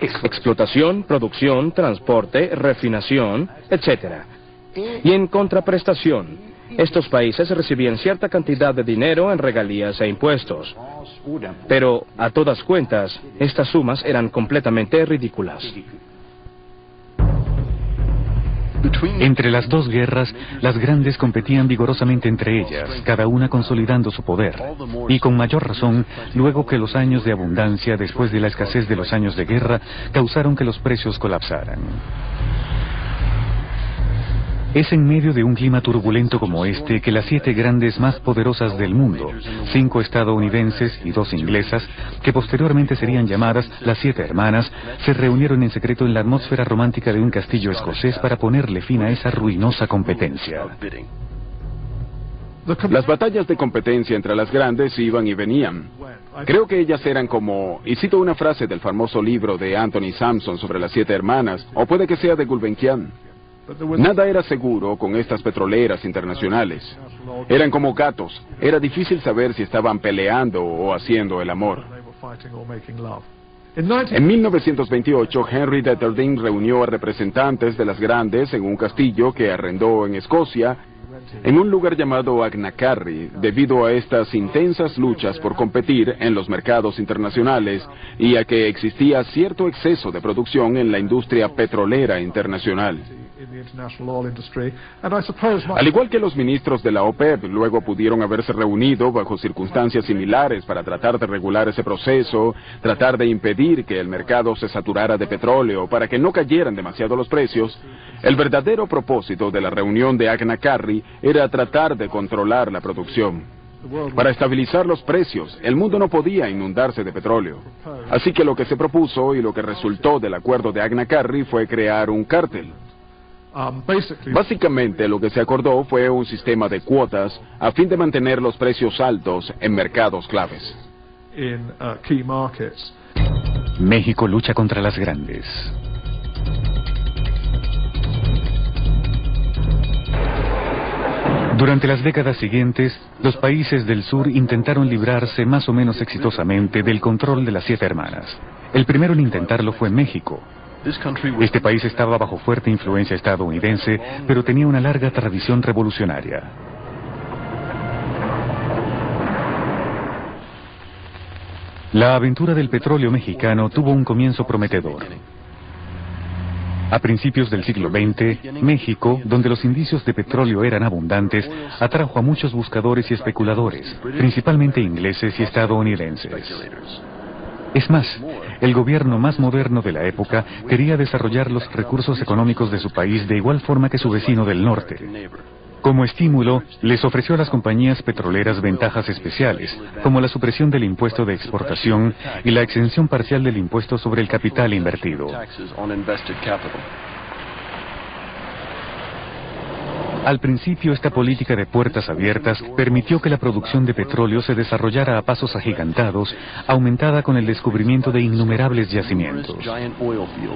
Explotación, producción, transporte, refinación, etc. Y en contraprestación, estos países recibían cierta cantidad de dinero en regalías e impuestos. Pero, a todas cuentas, estas sumas eran completamente ridículas. Entre las dos guerras, las grandes competían vigorosamente entre ellas, cada una consolidando su poder, y con mayor razón, luego que los años de abundancia, después de la escasez de los años de guerra, causaron que los precios colapsaran. Es en medio de un clima turbulento como este que las 7 grandes más poderosas del mundo, 5 estadounidenses y 2 inglesas, que posteriormente serían llamadas las 7 hermanas, se reunieron en secreto en la atmósfera romántica de un castillo escocés para ponerle fin a esa ruinosa competencia. Las batallas de competencia entre las grandes iban y venían. Creo que ellas eran como, y cito una frase del famoso libro de Anthony Sampson sobre las 7 hermanas, o puede que sea de Gulbenkian. Nada era seguro con estas petroleras internacionales. Eran como gatos. Era difícil saber si estaban peleando o haciendo el amor. En 1928, Henry Detterding reunió a representantes de las grandes en un castillo que arrendó en Escocia, en un lugar llamado Agnacarry, debido a estas intensas luchas por competir en los mercados internacionales y a que existía cierto exceso de producción en la industria petrolera internacional. Al igual que los ministros de la OPEP, luego pudieron haberse reunido bajo circunstancias similares para tratar de regular ese proceso, tratar de impedir que el mercado se saturara de petróleo para que no cayeran demasiado los precios. El verdadero propósito de la reunión de Agnacarry era tratar de controlar la producción. Para estabilizar los precios, el mundo no podía inundarse de petróleo. Así que lo que se propuso y lo que resultó del acuerdo de Agnacarry fue crear un cártel. Básicamente lo que se acordó fue un sistema de cuotas a fin de mantener los precios altos en mercados claves. México lucha contra las grandes. Durante las décadas siguientes, los países del sur intentaron librarse más o menos exitosamente del control de las 7 hermanas. El primero en intentarlo fue México. Este país estaba bajo fuerte influencia estadounidense, pero tenía una larga tradición revolucionaria. La aventura del petróleo mexicano tuvo un comienzo prometedor. A principios del siglo XX, México, donde los indicios de petróleo eran abundantes, atrajo a muchos buscadores y especuladores, principalmente ingleses y estadounidenses. Es más, el gobierno más moderno de la época quería desarrollar los recursos económicos de su país de igual forma que su vecino del norte. Como estímulo, les ofreció a las compañías petroleras ventajas especiales, como la supresión del impuesto de exportación y la exención parcial del impuesto sobre el capital invertido. Al principio, esta política de puertas abiertas permitió que la producción de petróleo se desarrollara a pasos agigantados, aumentada con el descubrimiento de innumerables yacimientos.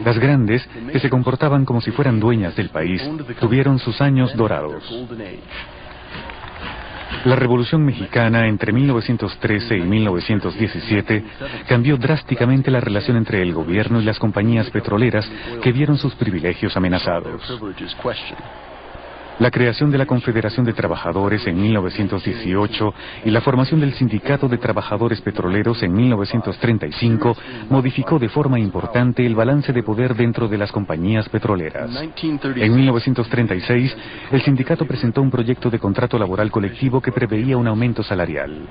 Las grandes, que se comportaban como si fueran dueñas del país, tuvieron sus años dorados. La Revolución Mexicana entre 1913 y 1917 cambió drásticamente la relación entre el gobierno y las compañías petroleras que vieron sus privilegios amenazados. La creación de la Confederación de Trabajadores en 1918 y la formación del Sindicato de Trabajadores Petroleros en 1935 modificó de forma importante el balance de poder dentro de las compañías petroleras. En 1936, el sindicato presentó un proyecto de contrato laboral colectivo que preveía un aumento salarial.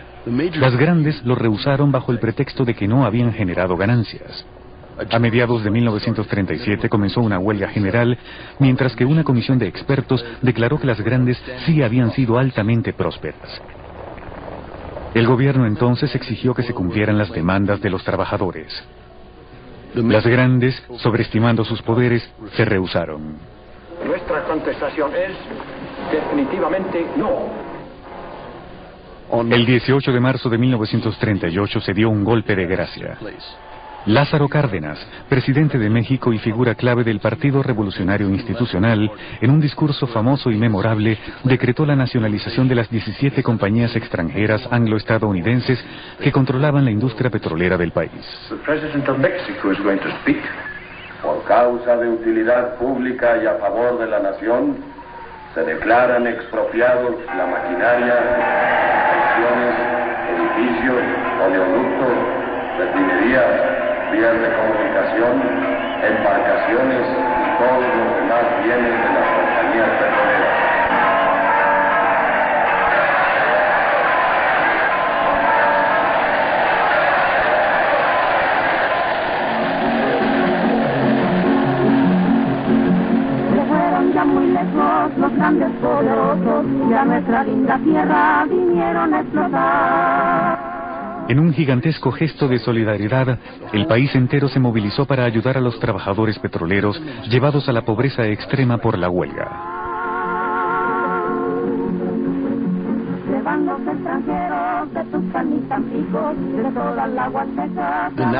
Las grandes lo rehusaron bajo el pretexto de que no habían generado ganancias. A mediados de 1937 comenzó una huelga general, mientras que una comisión de expertos declaró que las grandes sí habían sido altamente prósperas. El gobierno entonces exigió que se cumplieran las demandas de los trabajadores. Las grandes, sobreestimando sus poderes, se rehusaron. Nuestra contestación es definitivamente no. El 18 de marzo de 1938 se dio un golpe de gracia. Lázaro Cárdenas, presidente de México y figura clave del Partido Revolucionario Institucional, en un discurso famoso y memorable, decretó la nacionalización de las 17 compañías extranjeras anglo-estadounidenses que controlaban la industria petrolera del país. Por causa de utilidad pública y a favor de la nación, se declaran expropiados la maquinaria, secciones, edificios, oleoductos, refinerías, vías de comunicación, embarcaciones y todos los demás bienes de las compañías petroleras. Se fueron ya muy lejos los grandes poderosos y a nuestra linda tierra vinieron a explotar. En un gigantesco gesto de solidaridad, el país entero se movilizó para ayudar a los trabajadores petroleros llevados a la pobreza extrema por la huelga.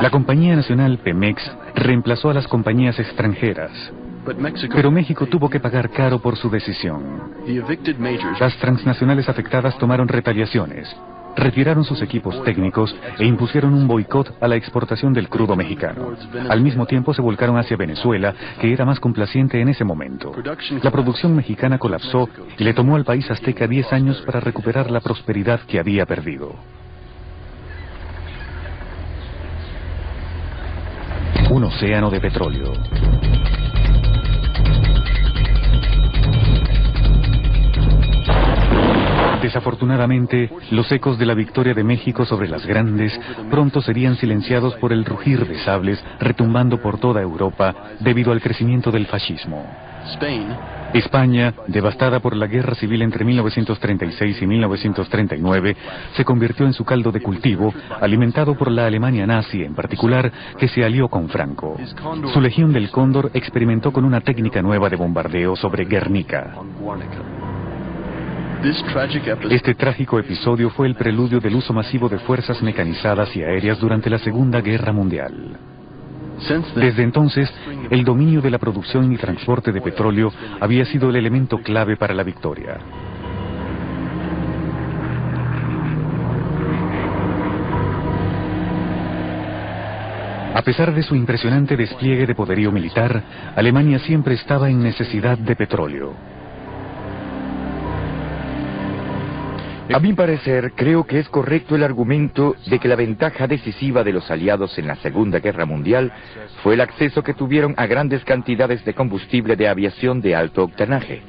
La compañía nacional Pemex reemplazó a las compañías extranjeras, pero México tuvo que pagar caro por su decisión. Las transnacionales afectadas tomaron retaliaciones, retiraron sus equipos técnicos e impusieron un boicot a la exportación del crudo mexicano. Al mismo tiempo se volcaron hacia Venezuela, que era más complaciente en ese momento. La producción mexicana colapsó y le tomó al país azteca 10 años para recuperar la prosperidad que había perdido. Un océano de petróleo. Desafortunadamente, los ecos de la victoria de México sobre las grandes pronto serían silenciados por el rugir de sables retumbando por toda Europa debido al crecimiento del fascismo. España, devastada por la guerra civil entre 1936 y 1939, se convirtió en su caldo de cultivo, alimentado por la Alemania nazi en particular, que se alió con Franco. Su Legión del Cóndor experimentó con una técnica nueva de bombardeo sobre Guernica. Este trágico episodio fue el preludio del uso masivo de fuerzas mecanizadas y aéreas durante la Segunda Guerra Mundial. Desde entonces, el dominio de la producción y transporte de petróleo había sido el elemento clave para la victoria. A pesar de su impresionante despliegue de poderío militar, Alemania siempre estaba en necesidad de petróleo. A mi parecer, creo que es correcto el argumento de que la ventaja decisiva de los aliados en la Segunda Guerra Mundial fue el acceso que tuvieron a grandes cantidades de combustible de aviación de alto octanaje.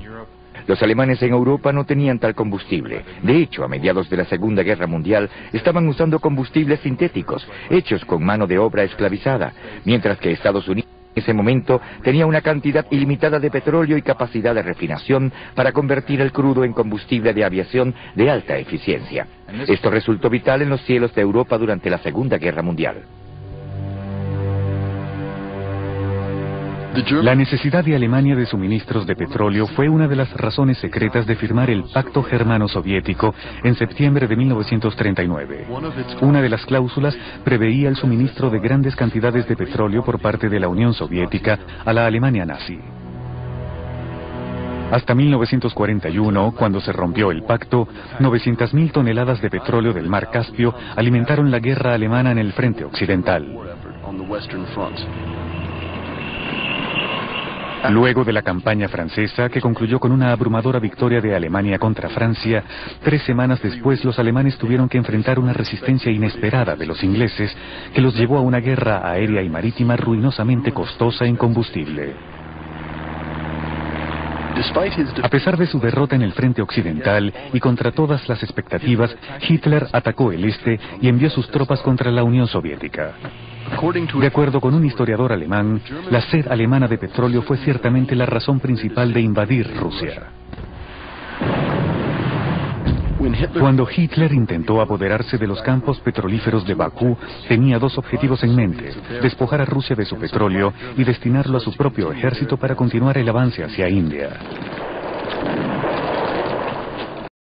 Los alemanes en Europa no tenían tal combustible. De hecho, a mediados de la Segunda Guerra Mundial estaban usando combustibles sintéticos, hechos con mano de obra esclavizada, mientras que Estados Unidos en ese momento tenía una cantidad ilimitada de petróleo y capacidad de refinación para convertir el crudo en combustible de aviación de alta eficiencia. Esto resultó vital en los cielos de Europa durante la Segunda Guerra Mundial. La necesidad de Alemania de suministros de petróleo fue una de las razones secretas de firmar el Pacto Germano-Soviético en septiembre de 1939. Una de las cláusulas preveía el suministro de grandes cantidades de petróleo por parte de la Unión Soviética a la Alemania nazi. Hasta 1941, cuando se rompió el pacto, 900.000 toneladas de petróleo del mar Caspio alimentaron la guerra alemana en el frente occidental. Luego de la campaña francesa, que concluyó con una abrumadora victoria de Alemania contra Francia, 3 semanas después los alemanes tuvieron que enfrentar una resistencia inesperada de los ingleses que los llevó a una guerra aérea y marítima ruinosamente costosa en combustible. A pesar de su derrota en el frente occidental y contra todas las expectativas, Hitler atacó el este y envió sus tropas contra la Unión Soviética. De acuerdo con un historiador alemán, la sed alemana de petróleo fue ciertamente la razón principal de invadir Rusia. Cuando Hitler intentó apoderarse de los campos petrolíferos de Bakú, tenía 2 objetivos en mente: despojar a Rusia de su petróleo y destinarlo a su propio ejército para continuar el avance hacia India.